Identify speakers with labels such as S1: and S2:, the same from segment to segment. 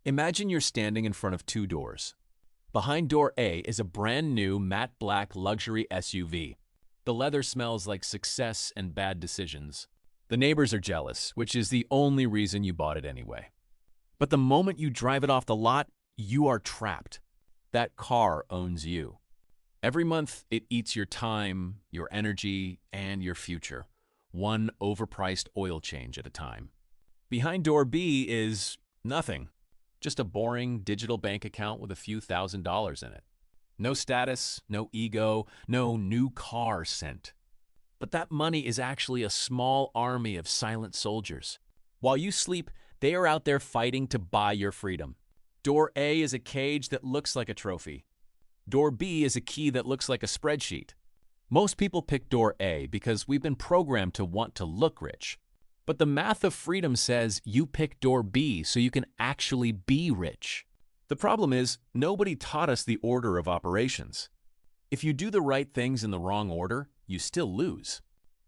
S1: Imagine you're standing in front of two doors. Behind door A is a brand new matte black luxury SUV. The leather smells like success and bad decisions. The neighbors are jealous, which is the only reason you bought it anyway. But the moment you drive it off the lot, you are trapped. That car owns you. Every month, it eats your time, your energy, and your future, one overpriced oil change at a time. Behind door B is nothing. Just a boring digital bank account with a few $1,000s in it. No status, no ego, no new car scent. But that money is actually a small army of silent soldiers. While you sleep, they are out there fighting to buy your freedom. Door A is a cage that looks like a trophy. Door B is a key that looks like a spreadsheet. Most people pick door A because we've been programmed to want to look rich. But the math of freedom says you pick door B so you can actually be rich. The problem is, nobody taught us the order of operations. If you do the right things in the wrong order, you still lose.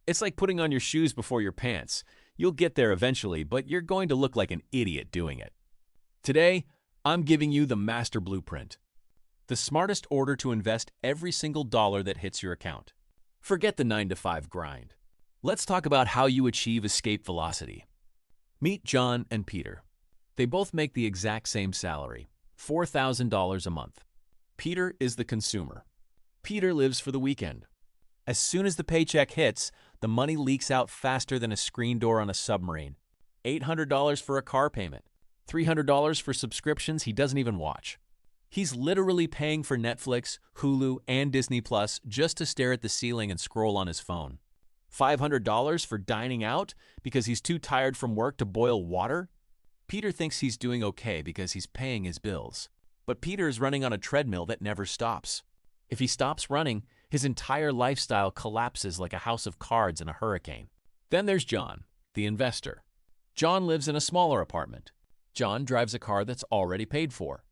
S1: It's like putting on your shoes before your pants. You'll get there eventually, but you're going to look like an idiot doing it. Today, I'm giving you the master blueprint. The smartest order to invest every single dollar that hits your account. Forget the 9-to-5 grind. Let's talk about how you achieve escape velocity. Meet John and Peter. They both make the exact same salary, $4,000 a month. Peter is the consumer. Peter lives for the weekend. As soon as the paycheck hits, the money leaks out faster than a screen door on a submarine. $800 for a car payment. $300 for subscriptions he doesn't even watch. He's literally paying for Netflix, Hulu, and Disney Plus just to stare at the ceiling and scroll on his phone. $500 for dining out because he's too tired from work to boil water? Peter thinks he's doing okay because he's paying his bills. But Peter is running on a treadmill that never stops. If he stops running, his entire lifestyle collapses like a house of cards in a hurricane. Then there's John, the investor. John lives in a smaller apartment. John drives a car that's already paid for.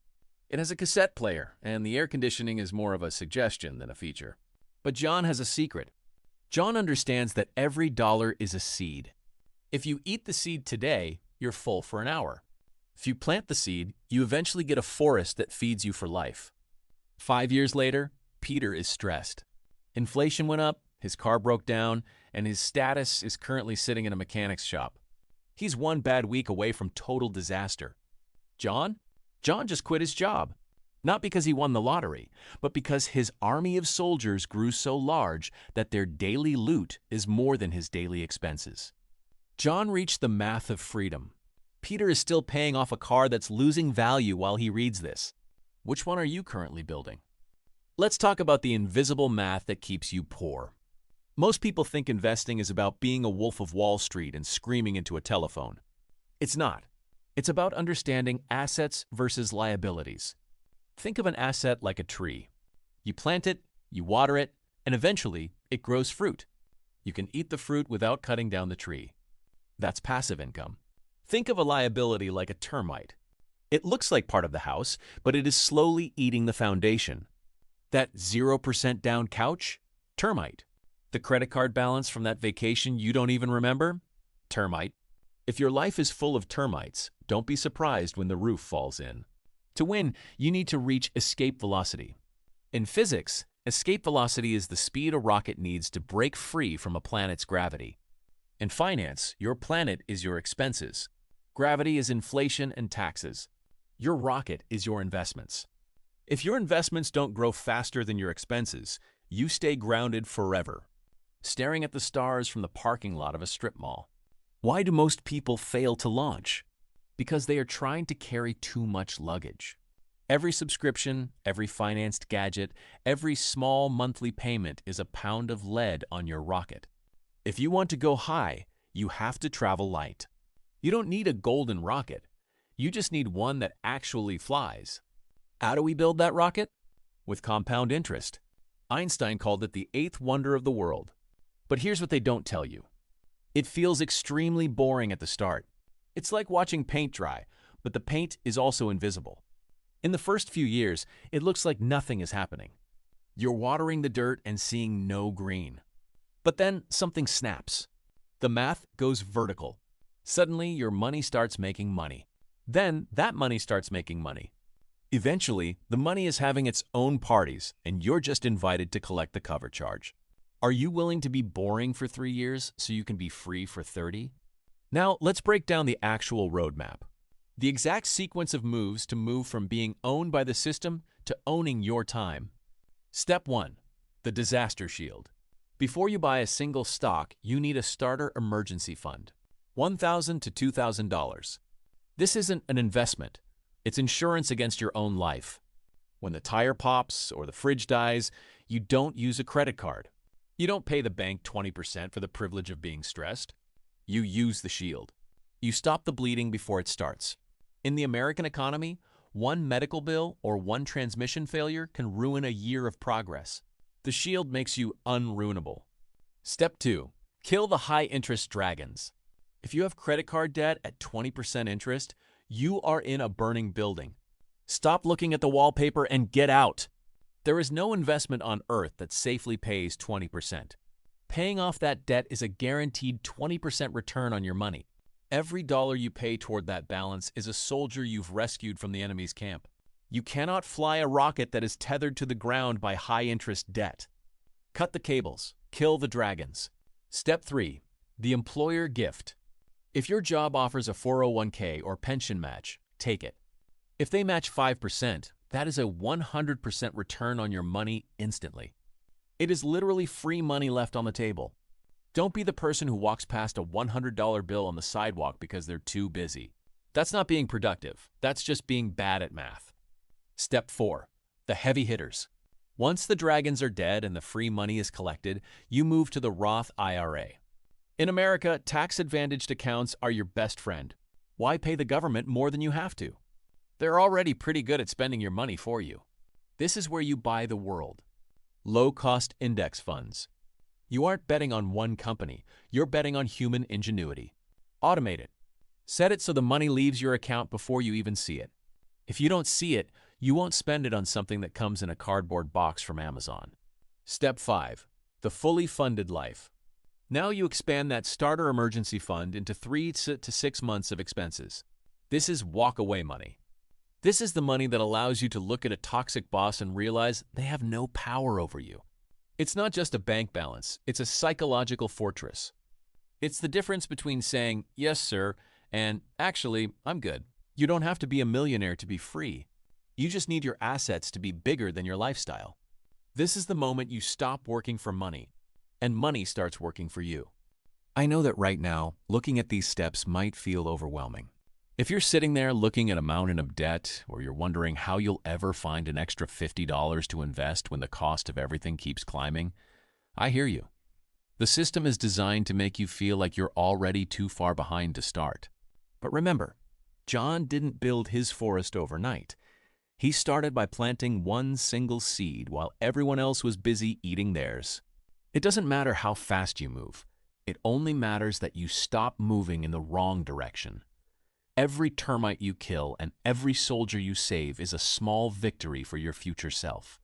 S1: It has a cassette player, and the air conditioning is more of a suggestion than a feature. But John has a secret. John understands that every dollar is a seed. If you eat the seed today, you're full for an hour. If you plant the seed, you eventually get a forest that feeds you for life. 5 years later, Peter is stressed. Inflation went up, his car broke down, and his status is currently sitting in a mechanic's shop. He's one bad week away from total disaster. John? John just quit his job. Not because he won the lottery, but because his army of soldiers grew so large that their daily loot is more than his daily expenses. John reached the math of freedom. Peter is still paying off a car that's losing value while he reads this. Which one are you currently building? Let's talk about the invisible math that keeps you poor. Most people think investing is about being a wolf of Wall Street and screaming into a telephone. It's not. It's about understanding assets versus liabilities. Think of an asset like a tree. You plant it, you water it, and eventually it grows fruit. You can eat the fruit without cutting down the tree. That's passive income. Think of a liability like a termite. It looks like part of the house, but it is slowly eating the foundation. That 0% down couch? Termite. The credit card balance from that vacation you don't even remember? Termite. If your life is full of termites, don't be surprised when the roof falls in. To win, you need to reach escape velocity. In physics, escape velocity is the speed a rocket needs to break free from a planet's gravity. In finance, your planet is your expenses. Gravity is inflation and taxes. Your rocket is your investments. If your investments don't grow faster than your expenses, you stay grounded forever, staring at the stars from the parking lot of a strip mall. Why do most people fail to launch? Because they are trying to carry too much luggage. Every subscription, every financed gadget, every small monthly payment is a pound of lead on your rocket. If you want to go high, you have to travel light. You don't need a golden rocket. You just need one that actually flies. How do we build that rocket? With compound interest. Einstein called it the eighth wonder of the world. But here's what they don't tell you. It feels extremely boring at the start. It's like watching paint dry, but the paint is also invisible. In the first few years, it looks like nothing is happening. You're watering the dirt and seeing no green. But then something snaps. The math goes vertical. Suddenly, your money starts making money. Then that money starts making money. Eventually, the money is having its own parties, and you're just invited to collect the cover charge. Are you willing to be boring for 3 years so you can be free for 30? Now, let's break down the actual roadmap. The exact sequence of moves to move from being owned by the system to owning your time. Step 1. The Disaster Shield. Before you buy a single stock, you need a starter emergency fund. $1,000 to $2,000. This isn't an investment. It's insurance against your own life. When the tire pops or the fridge dies, you don't use a credit card. You don't pay the bank 20% for the privilege of being stressed. You use the shield. You stop the bleeding before it starts. In the American economy, one medical bill or one transmission failure can ruin a year of progress. The shield makes you unruinable. Step 2. Kill the high-interest dragons. If you have credit card debt at 20% interest, you are in a burning building. Stop looking at the wallpaper and get out. There is no investment on earth that safely pays 20%. Paying off that debt is a guaranteed 20% return on your money. Every dollar you pay toward that balance is a soldier you've rescued from the enemy's camp. You cannot fly a rocket that is tethered to the ground by high-interest debt. Cut the cables. Kill the dragons. Step 3. The employer gift. If your job offers a 401k or pension match, take it. If they match 5%, that is a 100% return on your money instantly. It is literally free money left on the table. Don't be the person who walks past a $100 bill on the sidewalk because they're too busy. That's not being productive. That's just being bad at math. Step 4. The heavy hitters. Once the dragons are dead and the free money is collected, you move to the Roth IRA. In America, tax-advantaged accounts are your best friend. Why pay the government more than you have to? They're already pretty good at spending your money for you. This is where you buy the world. Low-cost index funds. You aren't betting on one company. You're betting on human ingenuity. Automate it. Set it so the money leaves your account before you even see it. If you don't see it, you won't spend it on something that comes in a cardboard box from Amazon. Step 5. The fully funded life. Now you expand that starter emergency fund into 3 to 6 months of expenses. This is walk-away money. This is the money that allows you to look at a toxic boss and realize they have no power over you. It's not just a bank balance, it's a psychological fortress. It's the difference between saying, "Yes, sir," and "Actually, I'm good." You don't have to be a millionaire to be free. You just need your assets to be bigger than your lifestyle. This is the moment you stop working for money, and money starts working for you. I know that right now, looking at these steps might feel overwhelming. If you're sitting there looking at a mountain of debt, or you're wondering how you'll ever find an extra $50 to invest when the cost of everything keeps climbing, I hear you. The system is designed to make you feel like you're already too far behind to start. But remember, John didn't build his forest overnight. He started by planting one single seed while everyone else was busy eating theirs. It doesn't matter how fast you move. It only matters that you stop moving in the wrong direction. Every termite you kill and every soldier you save is a small victory for your future self.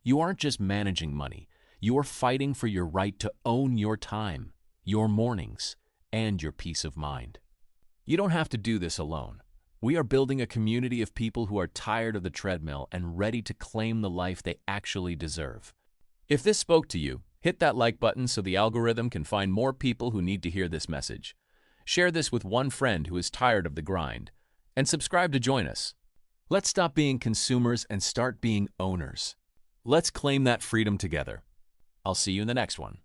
S1: You aren't just managing money. You are fighting for your right to own your time, your mornings, and your peace of mind. You don't have to do this alone. We are building a community of people who are tired of the treadmill and ready to claim the life they actually deserve. If this spoke to you, hit that like button so the algorithm can find more people who need to hear this message. Share this with one friend who is tired of the grind, and subscribe to join us. Let's stop being consumers and start being owners. Let's claim that freedom together. I'll see you in the next one.